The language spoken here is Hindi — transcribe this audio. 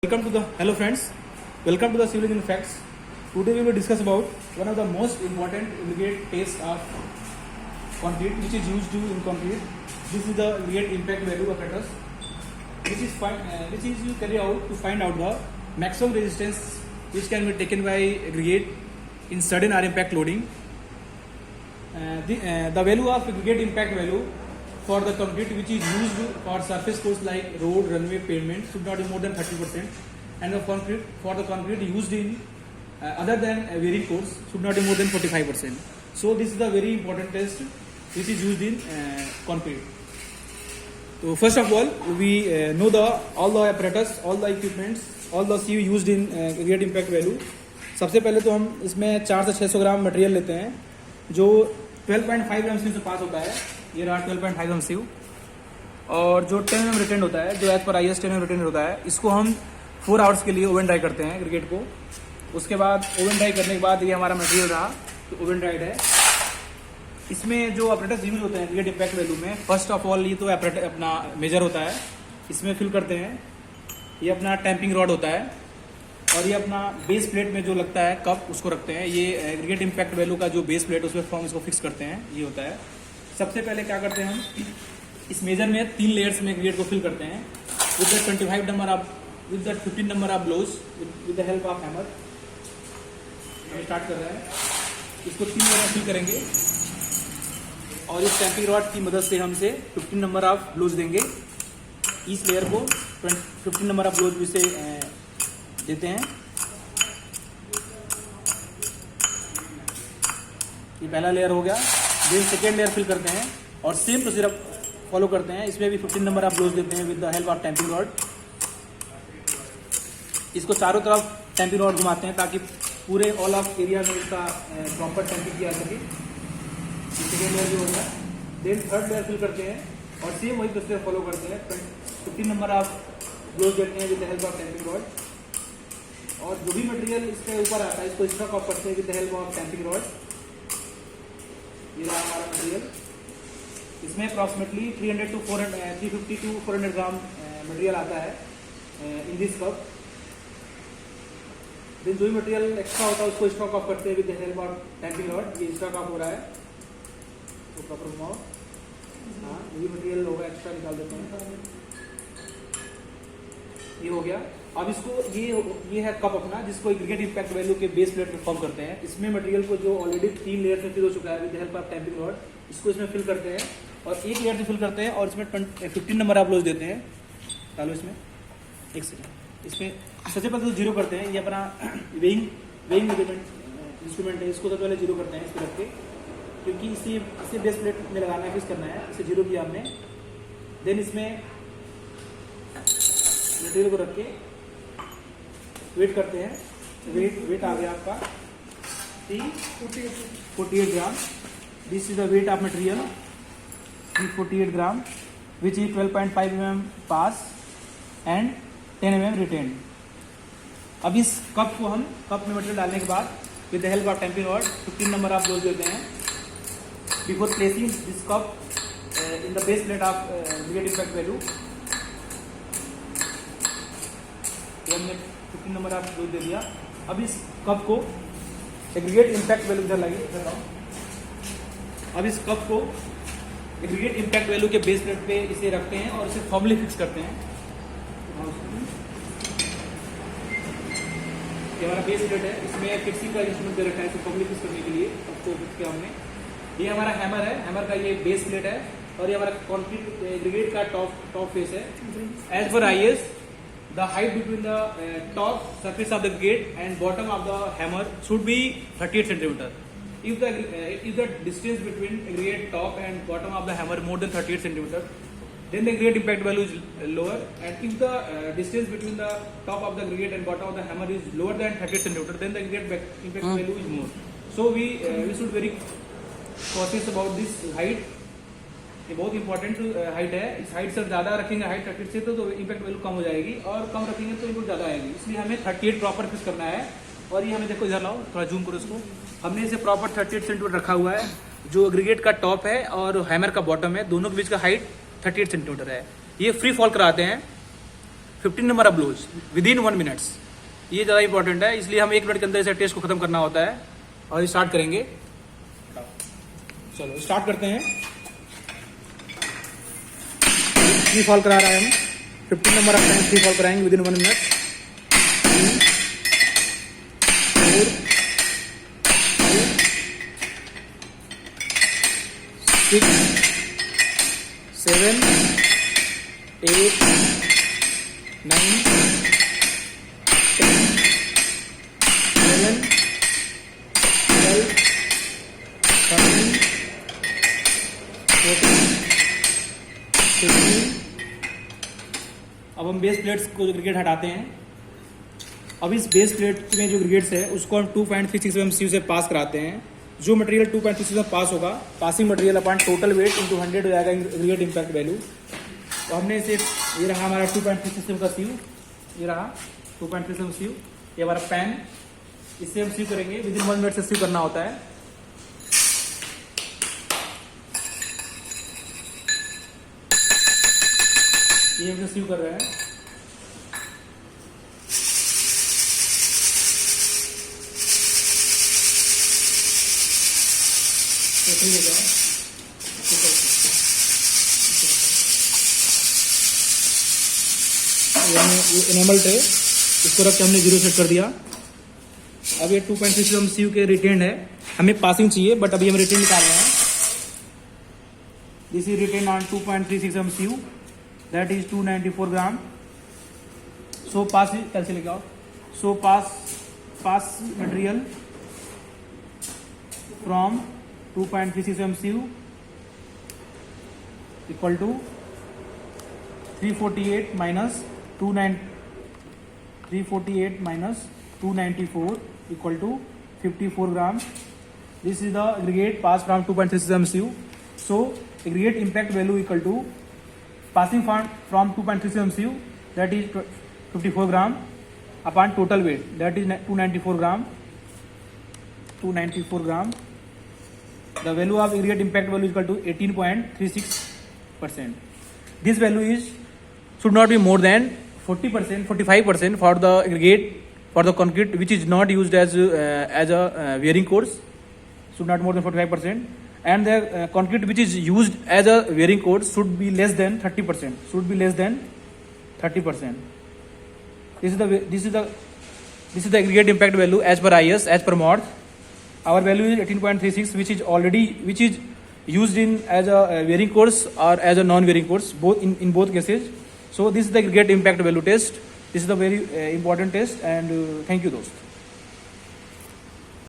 Welcome to the hello friends. Welcome to the Civil Engineering Facts. Today we will discuss about one of the most important aggregate tests of concrete, which is used in concrete. This is the aggregate impact value apparatus, which is you carry out to find out the maximum resistance which can be taken by aggregate in sudden or impact loading. The value of aggregate impact value for the concrete which is used for surface course like road, runway, pavement should not be more than 30%, and for the concrete used in other than varying course should not be more than 45%. So this is the very important test which is used in concrete. So first of all, we know all the apparatus, all the equipments, all the CV used in aggregate impact value. सबसे पहले तो हम इसमें 400 से 600 ग्राम मटेरियल लेते हैं जो 12.5 MCU से पास होता है. ये रहा 12.5 MCU. और जो 10 mm रिटेंड होता है, जो एज पर IS 10 mm रिटेंड होता है, इसको हम 4 आवर्स के लिए ओवन ड्राई करते हैं एग्रीगेट को. उसके बाद ओवन ड्राई करने के बाद ये हमारा मटेरियल रहा तो ओवन ड्राइड है. इसमें जो ऑपरेटर्स यूज होते हैं एग्रीगेट इम्पैक्ट वैल्यू में, फर्स्ट ऑफ ऑल ये तो ऑपरेटर अपना मेजर होता है, इसमें फिल करते हैं. ये अपना टैंपिंग रॉड होता है और ये अपना बेस प्लेट में जो लगता है कप उसको रखते हैं. ये एग्रीगेट इम्पैक्ट वैल्यू का जो बेस प्लेट उसमें फॉर्म इसको फिक्स करते हैं, ये होता है. सबसे पहले क्या करते हैं हम इस मेजर में 3 लेयर्स में एग्रीगेट को फिल करते हैं with the 15 number of blows with the help of hammer. Start कर रहे हैं, इसको 3 लेयर फिल करेंगे और इस टैंपिंग रॉड की मदद से हमसे 15 नंबर ऑफ ब्लोज देंगे. इस लेयर को 15 नंबर ऑफ ब्लोज से देते हैं. ये पहला लेयर हो गया. देन सेकेंड लेयर फिल करते हैं और सेम प्रोसीजर फॉलो करते हैं. इसमें भी 15 नंबर ऑफ ब्लोज देते हैं with the help of tamping rod. इसको चारों तरफ टैंपिंग रॉड घुमाते हैं ताकि पूरे ऑल ऑफ एरिया में इसका प्रॉपर टैंपिंग किया जा सके. सेकेंड लेयर भी हो गया. देन थर्ड लेयर फिल करते हैं और सेम वही प्रोसीजर फॉलो करते हैं. 15 नंबर ऑफ ब्लोज देते हैं with the help of tamping rod. और जो भी मटेरियल इसके ऊपर आता है इसको स्टॉक ऑफ करते हैं with the help of tamping rod. ये रहा हमारा मटेरियल. इसमें अप्रॉक्सीमेटली 350 to 400 ग्राम मटेरियल आता है इन दिस कप. देन जो भी मटेरियल एक्स्ट्रा होता है उसको स्टॉक ऑफ करते हैं with the help of tamping rod. ये स्टॉक ऑफ हो रहा है तो प्रॉपर घुमाओ. हाँ, जो भी मटेरियल होगा एक्स्ट्रा निकाल देते हैं. ये हो गया. अब इसको ये है कप अपना जिसको एग्रीगेट इम्पैक्ट वैल्यू के बेस प्लेट में फॉर्म करते हैं. इसमें मटेरियल को जो ऑलरेडी 3 लेयर से फिल हो चुका है with the help of tamping rod, इसको इसमें फिल करते हैं और एक लेयर से फिल करते हैं और इसमें 15 नंबर ऑफ ब्लोज देते हैं. डालो इसमें. एक सेकेंड. इसमें सबसे पहले तो 0 करते हैं. ये अपना वेइंग मेजरमेंट इंस्ट्रूमेंट है, इसको सबसे पहले 0 करते हैं. इसको रख के, क्योंकि इसे बेस प्लेट में लगाना है, फिक्स करना है. इसे 0 किया हमने. देन इसमें मटेरियल को रख के वेट करते हैं. वेट आ गया आपका 48 gram. This is the weight of material 48 gram which is 12.5 mm pass and 10 mm retain. अब इस कप को हम कप में मटेरियल डालने के बाद with the help of tamping rod 15 number of blows देते हैं before placing this cup in the base plate of aggregate impact value. हमने 15 नंबर ऑफ ब्लोज दे दिया. अब इस कप को एग्रीगेट इम्पैक्ट वैल्यू इधर लाइए. अब इस कप को एग्रीगेट इम्पैक्ट वैल्यू के बेस प्लेट पे इसे रखते हैं और इसे फॉर्मली फिक्स करते हैं. ये हमारा बेस प्लेट है, इसमें फिक्सिंग का इंस्ट्रूमेंट दे रखा है इसे फॉर्मली फिक्स करने के लिए. उसको फिक्स किया हमने. ये हमारा हैमर है, हैमर का ये बेस प्लेट है और ये हमारा कॉन्क्रीट एग्रीगेट का टॉप फेस है. एज पर IS the height between the top surface of the aggregate and bottom of the hammer should be 38 centimeter. If the distance between aggregate top and bottom of the hammer more than 38 centimeter, then the aggregate impact value is lower. And if the distance between the top of the aggregate and bottom of the hammer is lower than 38 centimeter, then the aggregate impact value is more. So we should very cautious about this height. ये बहुत इंपॉर्टेंट हाइट है. इस हाइट से ज़्यादा रखेंगे हाइट 38 से तो इम्पैक्ट वैल्यू कम हो जाएगी और कम रखेंगे तो इनपुट ज़्यादा आएगी. इसलिए हमें 38 प्रॉपर फिक्स करना है. और ये हमें देखो इधर लाओ, थोड़ा जूम करो इसको. हमने इसे प्रॉपर 38 सेंटीमीटर रखा हुआ है. जो एग्रीगेट का टॉप है और हैमर का बॉटम है, दोनों के बीच का हाइट 38 सेंटीमीटर है. ये फ्री फॉल कराते हैं. 15 number of blows within 1 minutes. ये ज़्यादा इंपॉर्टेंट है, इसलिए हम 1 मिनट के अंदर इसे टेस्ट को खत्म करना होता है। और स्टार्ट करेंगे, चलो स्टार्ट करते हैं। 3 फॉल करा रहा है हम, 15 नंबर ऑफ टाइम 3 फॉल कराएंगे विद इन 1 मिनट। 3 4 5 6 7 8 9 10 11 12 13 14 15। अब हम बेस प्लेट्स को जो ग्रिगेट हटाते हैं। अब इस बेस प्लेट में जो ग्रिगेट्स है उसको हम 2.36 mm से पास कराते हैं। जो मटेरियल 2.36 में पास होगा, passing material upon total weight into 100 हो जाएगा ग्रिगेट इम्पैक्ट वैल्यू। तो हमने इसे, ये रहा हमारा 2.36 mm का सीव, ये रहा 2.36 mm सीव, ये हमारा पैन, इससे हम सीव करेंगे। विद इन 1 मिनट से सीव करना होता है। ये हम सीव कर रहे हैं। तो ठीक है, ये इनेबल ट्रे, इसको रख के हमने 0 सेट कर दिया। अब ये 2.36 mm सीव के रिटेन है, हमें पासिंग चाहिए बट अभी हम रिटेन निकाल रहे हैं। This is retain on 2.36 mm sieve, that is 294 gram. So pass कैसे लिखा, so pass material from 2.36 mm sieve equal to 348 minus 294 equal to 54 gram. This is the aggregate passed from 2.36 mm sieve. So aggregate impact value equal to passing from 2.36 mm sieve, that is 54 gram upon total weight, that is 294 gram. The value of aggregate impact value is equal to 18.36%. This value is should not be more than 40%, 45% for the aggregate, for the concrete which is not used as a wearing course, should not more than 45%, and the concrete which is used as a wearing course should be less than 30%. Should be less than 30%. This is the aggregate impact value as per IS, as per MOD. Our value is 18.36, which is used in as a wearing course or as a non-wearing course, both in both cases. So this is the aggregate impact value test. This is the very important test, and thank you दोस्त।